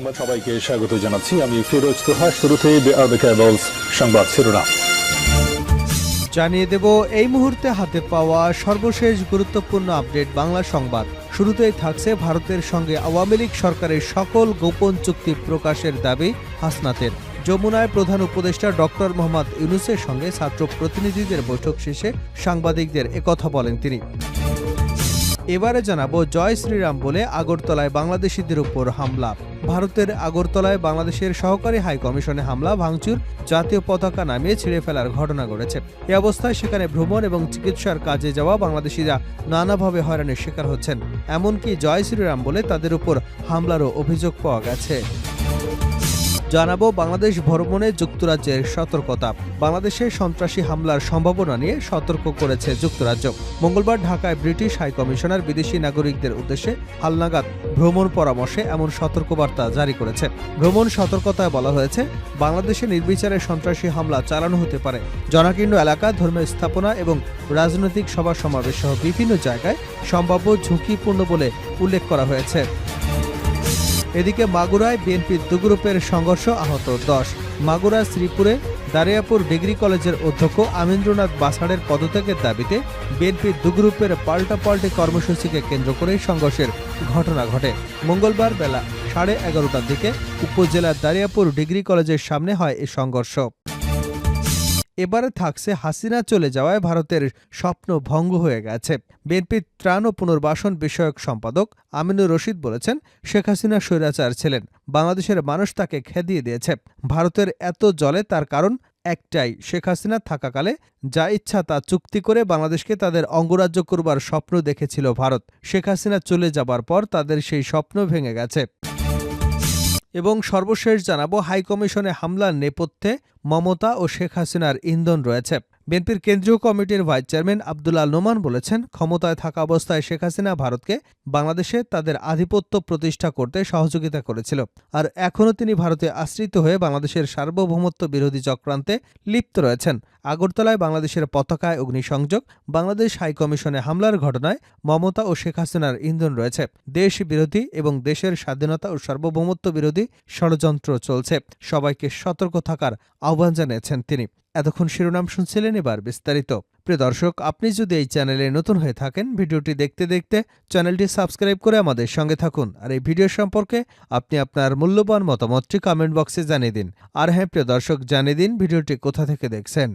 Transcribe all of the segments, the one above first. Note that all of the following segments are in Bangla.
সংবাদ সবাইকে স্বাগত জানাচ্ছি। আমি ফিরোজ তোহা। শুরুতেই সংবাদ শিরোনাম জানিয়ে দেব এই মুহূর্তে হাতে পাওয়া সর্বশেষ গুরুত্বপূর্ণ আপডেট বাংলা সংবাদ। শুরুতেই থাকছে ভারতের সঙ্গে আওয়ামী লীগ সরকারের সকল গোপন চুক্তি প্রকাশের দাবি হাসনাতের। যমুনায় প্রধান উপদেষ্টা ডক্টর মোহাম্মদ ইউনূসের সঙ্গে ছাত্র প্রতিনিধিদের বৈঠক শেষে সাংবাদিকদের একথা বলেন তিনি। এবারে জানাবো জয় শ্রীরাম বলে আগরতলায় বাংলাদেশিদের উপর হামলা। ভারতের আগরতলায় বাংলাদেশের সহকারী হাই কমিশনে হামলা, ভাঙচুর, জাতীয় পতাকা নামিয়ে ছিঁড়ে ফেলার ঘটনা ঘটেছে। এ অবস্থায় সেখানে ভ্রমণ এবং চিকিৎসার কাজে যাওয়া বাংলাদেশিরা নানাভাবে হয়রানির শিকার হচ্ছেন। এমনকি জয় শ্রীরাম বলে তাদের উপর হামলারও অভিযোগ পাওয়া গেছে। জানাবো বাংলাদেশ ভ্রমণে যুক্তরাজ্যের সতর্কতা। বাংলাদেশে সন্ত্রাসী হামলার সম্ভাবনা নিয়ে সতর্ক করেছে যুক্তরাজ্য। মঙ্গলবার ঢাকায় ব্রিটিশ হাইকমিশনার বিদেশি নাগরিকদের উদ্দেশ্যে হালনাগাদ ভ্রমণ পরামর্শে এমন সতর্কবার্তা জারি করেছে। ভ্রমণ সতর্কতায় বলা হয়েছে, বাংলাদেশে নির্বিচারে সন্ত্রাসী হামলা চালানো হতে পারে। জনাকীর্ণ এলাকা, ধর্মীয় স্থাপনা এবং রাজনৈতিক সভা সমাবেশ সহ বিভিন্ন জায়গায় সম্ভাব্য ঝুঁকিপূর্ণ বলে উল্লেখ করা হয়েছে। এদিকে মাগুরায় বিএনপির দুগ্রুপের সংঘর্ষ, আহত 10। মাগুরা শ্রীপুরে দারিয়াপুর ডিগ্রি কলেজের অধ্যক্ষ আমিন্দ্রনাথ বাছাড়ের পদত্যাগের দাবিতে বিএনপির দুগ্রুপের পাল্টাপাল্টি কর্মসূচিকে কেন্দ্র করে সংঘর্ষের ঘটনা ঘটে। মঙ্গলবার বেলা 11:30টার দিকে উপজেলার দারিয়াপুর ডিগ্রি কলেজের সামনে হয় এই সংঘর্ষ। এবারে থাকছে হাসিনা চলে যাওয়ায় ভারতের স্বপ্ন ভঙ্গ হয়ে গেছে। বিএনপির ত্রাণ ও পুনর্বাসন বিষয়ক সম্পাদক আমিনুর রশিদ বলেছেন, শেখ হাসিনা স্বৈরাচার ছিলেন, বাংলাদেশের মানুষ তাকে খেদিয়ে দিয়েছে। ভারতের এত জলে তার কারণ একটাই, শেখ হাসিনা থাকাকালে যা ইচ্ছা তা চুক্তি করে বাংলাদেশকে তাদের অঙ্গরাজ্য করবার স্বপ্ন দেখেছিল ভারত। শেখ হাসিনা চলে যাবার পর তাদের সেই স্বপ্ন ভেঙে গেছে। এবং সর্বশেষ জানাবো হাইকমিশনে হামলার নেপথ্যে মমতা ও শেখ হাসিনার ইন্ধন রয়েছে। বিএনপির কেন্দ্রীয় কমিটির ভাইস চেয়ারম্যান আব্দুল্লাহ নোমান বলেছেন, ক্ষমতায় থাকা অবস্থায় শেখ হাসিনা ভারতকে বাংলাদেশে তাদের আধিপত্য প্রতিষ্ঠা করতে সহযোগিতা করেছিল, আর এখনও তিনি ভারতে আশ্রিত হয়ে বাংলাদেশের সার্বভৌমত্ব বিরোধী চক্রান্তে লিপ্ত রয়েছেন। আগরতলায় বাংলাদেশের পতাকায় অগ্নিসংযোগ, বাংলাদেশ হাইকমিশনে হামলার ঘটনায় মমতা ও শেখ হাসিনার ইন্ধন রয়েছে। দেশ বিরোধী এবং দেশের স্বাধীনতা ও সার্বভৌমত্ব বিরোধী ষড়যন্ত্র চলছে। সবাইকে সতর্ক থাকার আহ্বান জানিয়েছেন তিনি। এতক্ষণ শিরোনাম শুনছিলেন, এবার বিস্তারিত। প্রিয় দর্শক, আপনি যদি এই চ্যানেলে নতুন হয়ে থাকেন, ভিডিওটি দেখতে দেখতে চ্যানেলটি সাবস্ক্রাইব করে আমাদের সঙ্গে থাকুন। আর এই ভিডিও সম্পর্কে আপনি আপনার মূল্যবান মতামতটি কমেন্ট বক্সে জানিয়ে দিন। আর হ্যাঁ প্রিয় দর্শক, জানিয়ে দিন ভিডিওটি কোথা থেকে দেখছেন।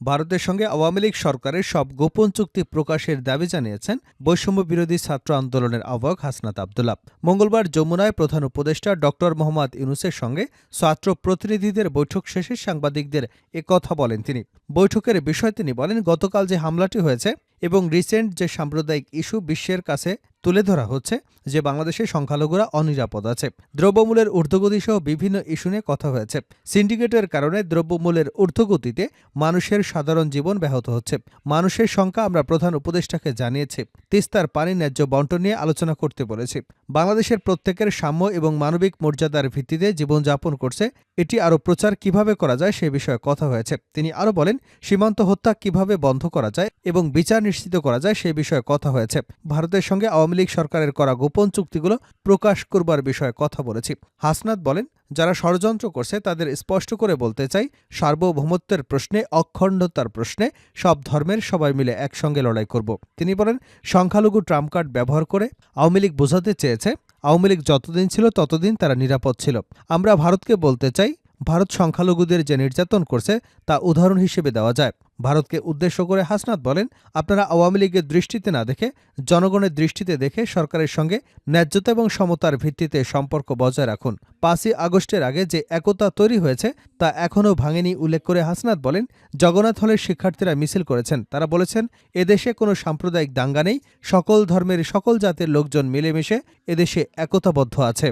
ভারতের সঙ্গে আওয়ামী লীগ সরকারের সব গোপন চুক্তি প্রকাশের দাবি জানিয়েছেন বৈষম্য বিরোধী ছাত্র আন্দোলনের আহ্বায়ক হাসনাত আব্দুল্লাহ। মঙ্গলবার যমুনায় প্রধান উপদেষ্টা ডক্টর মোহাম্মদ ইউনূসের সঙ্গে ছাত্র প্রতিনিধিদের বৈঠক শেষে সাংবাদিকদের একথা বলেন তিনি। বৈঠকের বিষয় তিনি বলেন, গতকাল যে হামলাটি হয়েছে এবং রিসেন্ট যে সাম্প্রদায়িক ইস্যু বিশ্বের কাছে তুলে ধরা হচ্ছে যে বাংলাদেশে সংখ্যালঘুরা অনিরাপদ আছে, দ্রব্যমূল্যের ঊর্ধ্বগতি সহ বিভিন্ন ইস্যু নিয়ে কথা হয়েছে। সিন্ডিকেটের কারণে দ্রব্যমূল্যের ঊর্ধ্বগতিতে মানুষের সাধারণ জীবন ব্যাহত হচ্ছে। মানুষের সংখ্যা আমরা প্রধান উপদেষ্টাকে জানিয়েছি। তিস্তার পানি ন্যায্য বন্টন নিয়ে আলোচনা করতে বলেছি। বাংলাদেশের প্রত্যেকের সাম্য এবং মানবিক মর্যাদার ভিত্তিতে জীবনযাপন করছে, এটি আরও প্রচার কিভাবে করা যায় সে বিষয়ে কথা হয়েছে। তিনি আরও বলেন, সীমান্ত হত্যা কিভাবে বন্ধ করা যায় এবং বিচার নিশ্চিত করা যায় সে বিষয়ে কথা হয়েছে। ভারতের সঙ্গে আওয়ামী লীগ সরকারের করা গোপন চুক্তিগুলো প্রকাশ করবার বিষয়ে কথা বলেছি। হাসনাত বলেন, যারা ষড়যন্ত্র করছে তাদের স্পষ্ট করে বলতে চাই, সার্বভৌমত্বের প্রশ্নে, অখণ্ডতার প্রশ্নে সব ধর্মের সবাই মিলে একসঙ্গে লড়াই করব। তিনি বলেন, সংখ্যালঘু ট্রাম্প কার্ড ব্যবহার করে আওয়ামী লীগ বোঝাতে চেয়েছে আওয়ামী লীগ যতদিন ছিল ততদিন তারা নিরাপদ ছিল। আমরা ভারতকে বলতে চাই, ভারত সংখ্যালঘুদের যে নির্যাতন করছে তা উদাহরণ হিসেবে দেওয়া যায়। ভারতকে উদ্দেশ্য করে হাসনাত বলেন, আপনারা আওয়ামী লীগের দৃষ্টিতে না দেখে জনগণের দৃষ্টিতে দেখে সরকারের সঙ্গে ন্যায্যতা এবং সমতার ভিত্তিতে সম্পর্ক বজায় রাখুন। 5ই আগস্টের আগে যে একতা তৈরি হয়েছে তা এখনও ভাঙেনি উল্লেখ করে হাসনাত বলেন, জগন্নাথ হলের শিক্ষার্থীরা মিছিল করেছেন। তারা বলেছেন, এদেশে কোনো সাম্প্রদায়িক দাঙ্গা নেই, সকল ধর্মের সকল জাতির লোকজন মিলেমিশে এদেশে একতাবদ্ধ আছে।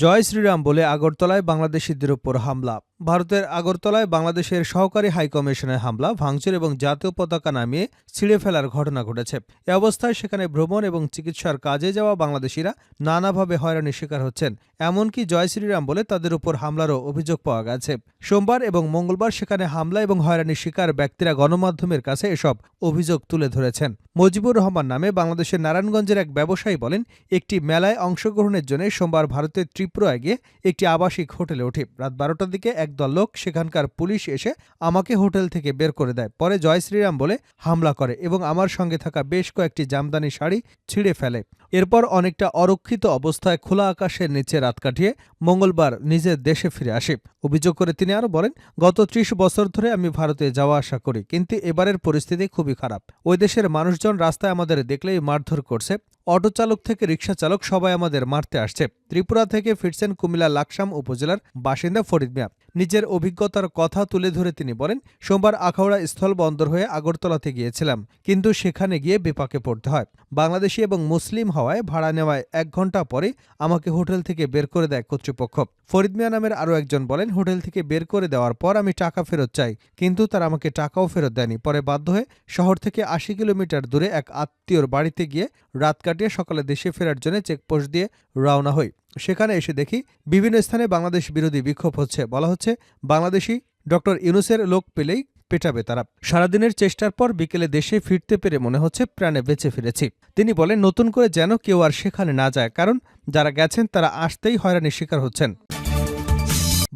জয় শ্রীরাম বলে আগরতলায় বাংলাদেশিদের উপর হামলা। ভারতের আগরতলায় বাংলাদেশের সহকারী হাইকমিশনে হামলা, ভাঙচুর এবং জাতীয় পতাকা নামিয়ে ছিঁড়ে ফেলার ঘটনা ঘটেছে। এ অবস্থায় সেখানে ভ্রমণ এবং চিকিৎসার কাজে যাওয়া বাংলাদেশিরা নানাভাবে হয়রানির শিকার হচ্ছেন। এমনকি জয় শ্রীরাম বলে তাদের উপর হামলারও অভিযোগ পাওয়া গেছে। সোমবার এবং মঙ্গলবার সেখানে হামলা এবং হয়রানির শিকার ব্যক্তিরা গণমাধ্যমের কাছে এসব অভিযোগ তুলে ধরেছেন। মুজিবুর রহমান নামে বাংলাদেশের নারায়ণগঞ্জের এক ব্যবসায়ী বলেন, একটি মেলায় অংশগ্রহণের জন্য সোমবার ভারতের ত্রিপুরায় গিয়ে একটি আবাসিক হোটেলে উঠি। রাত 12টার দিকে একদল লোক, সেখানকার পুলিশ এসে আমাকে হোটেল থেকে বের করে দেয়। পরে জয় শ্রীরাম বলে হামলা করে এবং আমার সঙ্গে থাকা বেশ কয়েকটি জামদানি শাড়ি ছিঁড়ে ফেলে। এরপর অনেকটা অরক্ষিত অবস্থায় খোলা আকাশের নিচে রাত কাটিয়ে মঙ্গলবার নিজের দেশে ফিরে আসি। অভিযোগ করে তিনি আরও বলেন, গত ৩০ বছর ধরে আমি ভারতে যাওয়া আসা করি, কিন্তু এবারের পরিস্থিতি খুবই খারাপ। ওই দেশের মানুষজন রাস্তায় আমাদের দেখলেই মারধর করছে। অটো চালক থেকে রিকশা চালক সবাই আমাদের মারতে আসছে। ত্রিপুরা থেকে ফিরছেন কুমিল্লা লাকসাম উপজেলার বাসিন্দা ফরিদ মিয়া। নিজের অভিজ্ঞতার কথা তুলে ধরে তিনি বলেন, সোমবার আখাউড়া স্থল বন্দর হয়ে আগরতলাতে গিয়েছিলাম, কিন্তু সেখানে গিয়ে বিপাকে পড়তে হয়। বাংলাদেশি এবং মুসলিম হওয়ায় ভাড়া নেওয়ায় ১ ঘন্টা পরে আমাকে হোটেল থেকে বের করে দেয় কর্তৃপক্ষ। ফরিদ মিয়া নামের আরও একজন বলেন, হোটেল থেকে বের করে দেওয়ার পর আমি টাকা ফেরত চাই, কিন্তু তারা আমাকে টাকাও ফেরত দেয়নি। পরে বাধ্য হয়ে শহর থেকে ৮০ কিলোমিটার দূরে এক আত্মীয়র বাড়িতে গিয়ে রাত কাটিয়ে সকালে দেশে ফেরার জন্য চেকপোস্ট দিয়ে রওনা হই। সেখানে এসে দেখি বিভিন্ন স্থানে বাংলাদেশ বিরোধী বিক্ষোভ হচ্ছে। বলা হচ্ছে বাংলাদেশি ডক্টর ইউনূসের লোক পেলেই পেটাবে তারা। সারাদিনের চেষ্টার পর বিকেলে দেশে ফিরতে পেরে মনে হচ্ছে প্রাণে বেঁচে ফিরেছি। তিনি বলেন, নতুন করে যেন কেউ আর সেখানে না যায়, কারণ যারা গেছেন তারা আসতেই হয়রানির শিকার হচ্ছেন।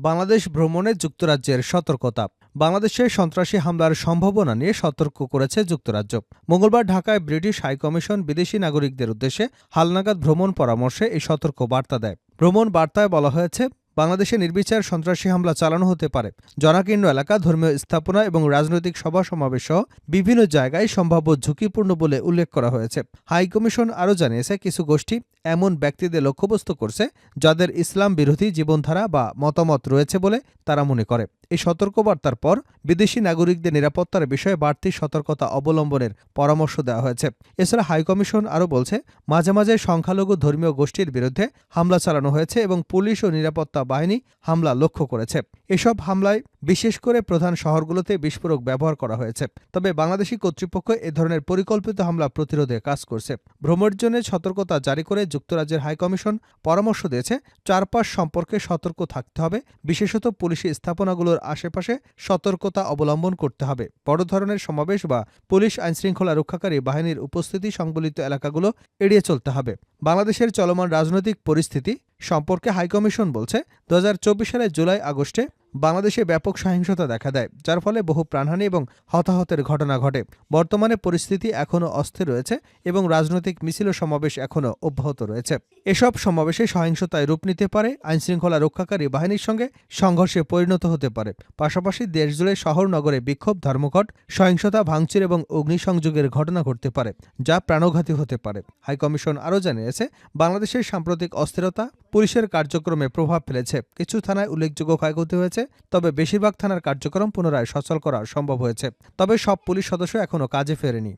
বাংলাদেশ ভ্রমণে যুক্তরাজ্যের সতর্কতা। বাংলাদেশে সন্ত্রাসী হামলার সম্ভাবনা নিয়ে সতর্ক করেছে যুক্তরাজ্য। মঙ্গলবার ঢাকায় ব্রিটিশ হাইকমিশন বিদেশি নাগরিকদের উদ্দেশ্যে হালনাগাদ ভ্রমণ পরামর্শে এই সতর্ক বার্তা দেয়। ভ্রমণ বার্তায় বলা হয়েছে, বাংলাদেশে নির্বিচার সন্ত্রাসী হামলা চালানো হতে পারে। জনাকীর্ণ এলাকা, ধর্মীয় স্থাপনা এবং রাজনৈতিক সভা সমাবেশ সহ বিভিন্ন জায়গায় সম্ভাব্য ঝুঁকিপূর্ণ বলে উল্লেখ করা হয়েছে। হাইকমিশন আরও জানিয়েছে, কিছু গোষ্ঠী এমন ব্যক্তিদের লক্ষ্যবস্তু করছে যাদের ইসলাম বিরোধী জীবনধারা বা মতামত রয়েছে বলে তারা মনে করে। এই সতর্কবার্তার পর বিদেশি নাগরিকদের নিরাপত্তার বিষয়ে বাড়তি সতর্কতা অবলম্বনের পরামর্শ দেওয়া হয়েছে। এছাড়া হাইকমিশন আরও বলছে, মাঝে মাঝে সংখ্যালঘু ধর্মীয় গোষ্ঠীর বিরুদ্ধে হামলা চালানো হয়েছে এবং পুলিশ ও নিরাপত্তা বাহিনী হামলা লক্ষ্য করেছে। এসব হামলায় বিশেষ করে প্রধান শহরগুলোতে বিস্ফোরক ব্যবহার করা হয়েছে। তবে বাংলাদেশি কর্তৃপক্ষ এ ধরনের পরিকল্পিত হামলা প্রতিরোধে কাজ করছে। ভ্রমণের জন্য সতর্কতা জারি করে যুক্তরাজ্যের হাইকমিশন পরামর্শ দিয়েছে, চারপাশ সম্পর্কে সতর্ক থাকতে হবে, বিশেষত পুলিশি স্থাপনাগুলোর আশেপাশে সতর্কতা অবলম্বন করতে হবে। বড় ধরনের সমাবেশ বা পুলিশ আইনশৃঙ্খলা রক্ষাকারী বাহিনীর উপস্থিতি সংবলিত এলাকাগুলো এড়িয়ে চলতে হবে। বাংলাদেশের চলমান রাজনৈতিক পরিস্থিতি সম্পর্কে হাইকমিশন বলছে, ২০২৪ সালের জুলাই-আগস্টে বাংলাদেশে ব্যাপক সহিংসতা দেখা দেয়, যার ফলে বহু প্রাণহানি এবং হতাহতের ঘটনা ঘটে। বর্তমানে পরিস্থিতি এখনও অস্থির রয়েছে এবং রাজনৈতিক মিছিল ও সমাবেশ এখনও অব্যাহত রয়েছে। এসব সমাবেশে সহিংসতায় রূপ নিতে পারে, আইনশৃঙ্খলা রক্ষাকারী বাহিনীর সঙ্গে সংঘর্ষে পরিণত হতে পারে। পাশাপাশি দেশজুড়ে শহর নগরে বিক্ষোভ, ধর্মঘট, সহিংসতা, ভাঙচুর এবং অগ্নিসংযোগের ঘটনা ঘটতে পারে, যা প্রাণঘাতী হতে পারে। হাইকমিশন আরও জানিয়েছে, বাংলাদেশের সাম্প্রতিক অস্থিরতা পুলিশের কার্যক্রমে প্রভাব ফেলেছে। কিছু থানায় উল্লেখযোগ্য ক্ষয়ক্ষতি হয়েছে, তবে বেশিরভাগ থানার কার্যক্রম পুনরায় সচল করা সম্ভব হয়েছে। তবে সব পুলিশ সদস্য এখনও কাজে ফেরেনি।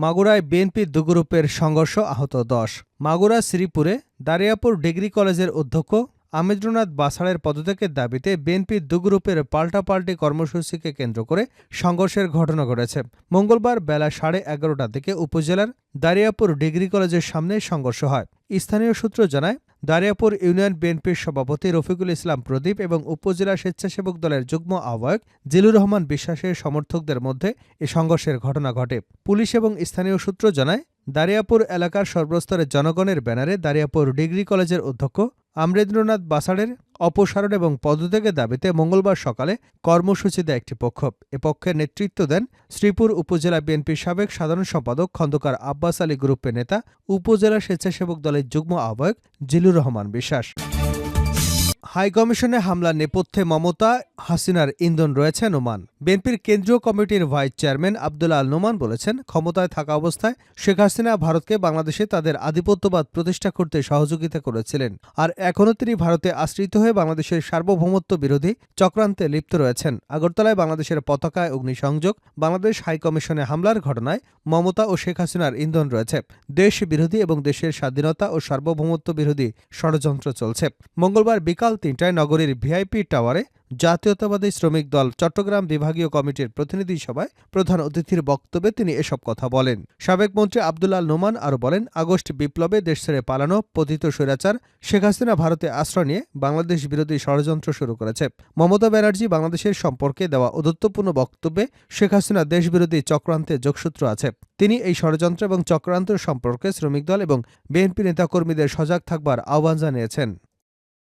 মাগুরায় বিএনপি দু গ্রুপের সংঘর্ষ, আহত ১০। মাগুরা শ্রীপুরে দারিয়াপুর ডিগ্রি কলেজের অধ্যক্ষ আমিন্দ্রনাথ বাছাড়ের পদত্যাগের দাবিতে বিএনপির দু গ্রুপের পাল্টাপাল্টি কর্মসূচিকে কেন্দ্র করে সংঘর্ষের ঘটনা ঘটেছে। মঙ্গলবার বেলা 11:30টার দিকে উপজেলার দারিয়াপুর ডিগ্রি কলেজের সামনে সংঘর্ষ হয়। স্থানীয় সূত্র জানায়, দারিয়াপুর ইউনিয়ন বিএনপির সভাপতি রফিকুল ইসলাম প্রদীপ এবং উপজেলা স্বেচ্ছাসেবক দলের যুগ্ম আহ্বায়ক জিলুর রহমান বিশ্বাসের সমর্থকদের মধ্যে এ সংঘর্ষের ঘটনা ঘটে। পুলিশ এবং স্থানীয় সূত্র জানায়, দারিয়াপুর এলাকার সর্বস্তরের জনগণের ব্যানারে দারিয়াপুর ডিগ্রি কলেজের অধ্যক্ষ আমিন্দ্রনাথ বাছাড়ের অপসারণ এবং পদত্যাগের দাবিতে মঙ্গলবার সকালে কর্মসূচি দেয় একটি পক্ষ। এ পক্ষের নেতৃত্ব দেন শ্রীপুর উপজেলা বিএনপির সাবেক সাধারণ সম্পাদক খন্দকার আব্বাস আলী গ্রুপের নেতা, উপজেলা স্বেচ্ছাসেবক দলের যুগ্ম আহ্বায়ক জিলুর রহমান বিশ্বাস। হাইকমিশনে হামলার নেপথ্যে মমতা হাসিনার ইন্ধন রয়েছে নোমান। বিএনপির কেন্দ্রীয় কমিটির ভাইস চেয়ারম্যান আব্দুল আল নোমান বলেছেন, ক্ষমতায় থাকা অবস্থায় শেখ হাসিনা ভারতকে বাংলাদেশে তাদের আধিপত্যবাদ প্রতিষ্ঠা করতে সহযোগিতা করেছিলেন, আর এখনও তিনি ভারতে আশ্রিত হয়ে বাংলাদেশের সার্বভৌমত্ব বিরোধী চক্রান্তে লিপ্ত রয়েছেন। আগরতলায় বাংলাদেশের পতাকায় অগ্নিসংযোগ, বাংলাদেশ হাইকমিশনে হামলার ঘটনায় মমতা ও শেখ হাসিনার ইন্ধন রয়েছে। দেশ বিরোধী এবং দেশের স্বাধীনতা ও সার্বভৌমত্ব বিরোধী ষড়যন্ত্র চলছে। মঙ্গলবার বিকাল 3টায় নগরীর ভিআইপি টাওয়ারে জাতীয়তাবাদী শ্রমিক দল চট্টগ্রাম বিভাগীয় কমিটির প্রতিনিধি সভায় প্রধান অতিথির বক্তব্যে তিনি এসব কথা বলেন। সাবেক মন্ত্রী আব্দুল আল নোমান আরও বলেন, আগস্ট বিপ্লবে দেশ ছেড়ে পালানো পতিত স্বৈরাচার শেখ হাসিনা ভারতে আশ্রয় নিয়ে বাংলাদেশ বিরোধী ষড়যন্ত্র শুরু করেছে। মমতা ব্যানার্জি বাংলাদেশের সম্পর্কে দেওয়া ঔদ্ধত্যপূর্ণ বক্তব্যে শেখ হাসিনা দেশবিরোধী চক্রান্তে যোগসূত্র আছে। তিনি এই ষড়যন্ত্র এবং চক্রান্ত সম্পর্কে শ্রমিক দল এবং বিএনপি নেতাকর্মীদের সজাগ থাকবার আহ্বান জানিয়েছেন।